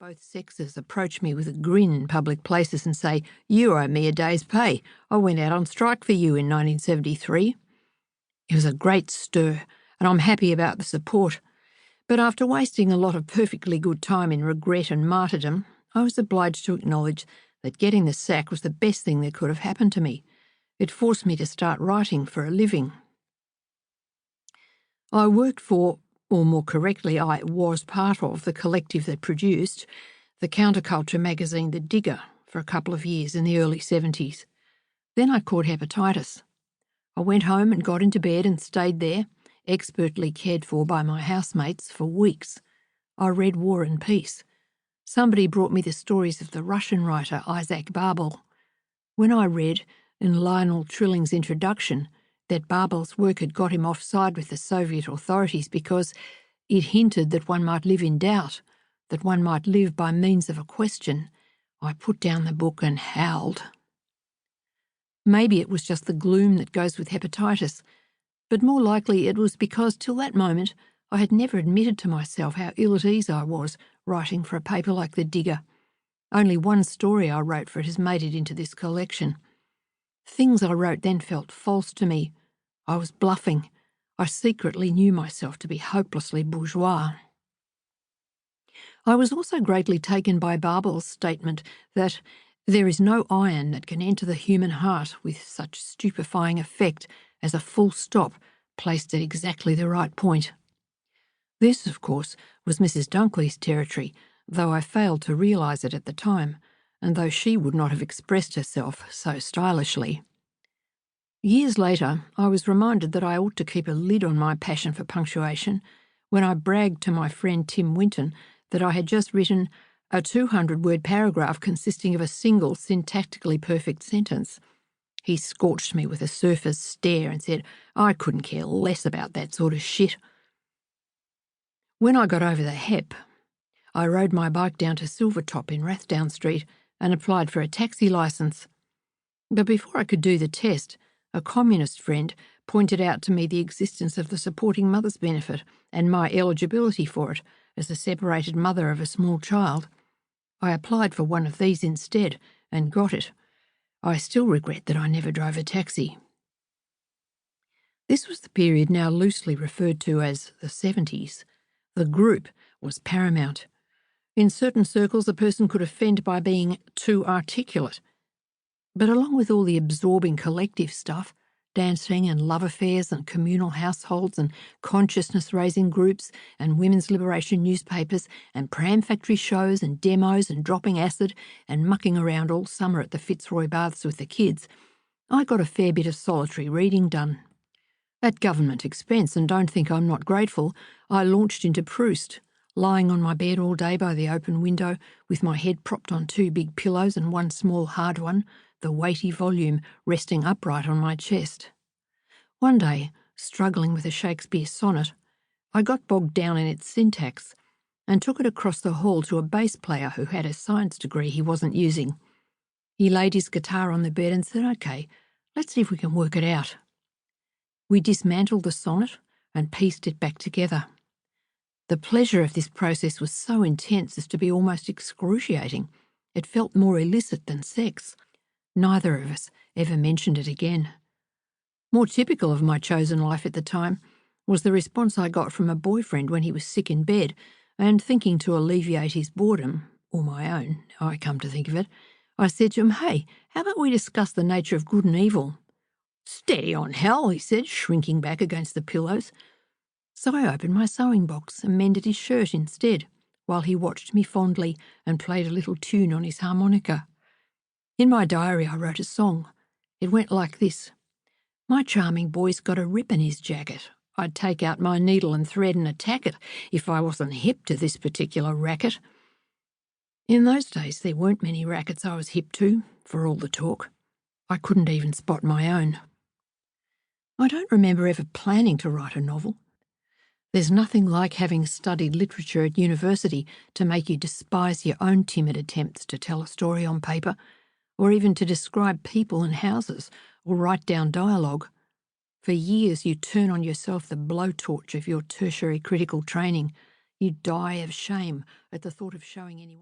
Both sexes approach me with a grin in public places and say, "You owe me a day's pay. I went out on strike for you in 1973. It was a great stir, and I'm happy about the support. But after wasting a lot of perfectly good time in regret and martyrdom, I was obliged to acknowledge that getting the sack was the best thing that could have happened to me. It forced me to start writing for a living. I worked for, or more correctly, I was part of the collective that produced the counterculture magazine The Digger for a couple of years in the early 70s. Then I caught hepatitis. I went home and got into bed and stayed there, expertly cared for by my housemates, for weeks. I read War and Peace. Somebody brought me the stories of the Russian writer Isaac Babel. When I read, in Lionel Trilling's introduction, that Babel's work had got him offside with the Soviet authorities because it hinted that one might live in doubt, that one might live by means of a question, I put down the book and howled. Maybe it was just the gloom that goes with hepatitis, but more likely it was because till that moment I had never admitted to myself how ill at ease I was writing for a paper like The Digger. Only one story I wrote for it has made it into this collection. Things I wrote then felt false to me. I was bluffing. I secretly knew myself to be hopelessly bourgeois. I was also greatly taken by Babel's statement that there is no iron that can enter the human heart with such stupefying effect as a full stop placed at exactly the right point. This, of course, was Mrs. Dunkley's territory, though I failed to realise it at the time, and though she would not have expressed herself so stylishly. Years later, I was reminded that I ought to keep a lid on my passion for punctuation when I bragged to my friend Tim Winton that I had just written a 200-word paragraph consisting of a single syntactically perfect sentence. He scorched me with a surfer's stare and said I couldn't care less about that sort of shit. When I got over the hep, I rode my bike down to Silvertop in Rathdown Street and applied for a taxi licence. But before I could do the test, a communist friend pointed out to me the existence of the Supporting Mothers Benefit and my eligibility for it as a separated mother of a small child. I applied for one of these instead and got it. I still regret that I never drove a taxi. This was the period now loosely referred to as the 70s. The group was paramount. In certain circles, a person could offend by being too articulate. But along with all the absorbing collective stuff, dancing and love affairs and communal households and consciousness-raising groups and women's liberation newspapers and pram factory shows and demos and dropping acid and mucking around all summer at the Fitzroy Baths with the kids, I got a fair bit of solitary reading done. At government expense, and don't think I'm not grateful, I launched into Proust, lying on my bed all day by the open window with my head propped on 2 big pillows and one small hard one, the weighty volume resting upright on my chest. One day, struggling with a Shakespeare sonnet, I got bogged down in its syntax and took it across the hall to a bass player who had a science degree he wasn't using. He laid his guitar on the bed and said, "Okay, let's see if we can work it out." We dismantled the sonnet and pieced it back together. The pleasure of this process was so intense as to be almost excruciating. It felt more illicit than sex. Neither of us ever mentioned it again. More typical of my chosen life at the time was the response I got from a boyfriend when he was sick in bed, and thinking to alleviate his boredom, or my own, I come to think of it, I said to him, "Hey, how about we discuss the nature of good and evil?" "Steady on, Hal," he said, shrinking back against the pillows. So I opened my sewing box and mended his shirt instead, while he watched me fondly and played a little tune on his harmonica. In my diary I wrote a song. It went like this. My charming boy's got a rip in his jacket. I'd take out my needle and thread and attack it if I wasn't hip to this particular racket. In those days there weren't many rackets I was hip to, for all the talk. I couldn't even spot my own. I don't remember ever planning to write a novel. There's nothing like having studied literature at university to make you despise your own timid attempts to tell a story on paper, or even to describe people and houses, or write down dialogue. For years you turn on yourself the blowtorch of your tertiary critical training. You die of shame at the thought of showing anyone.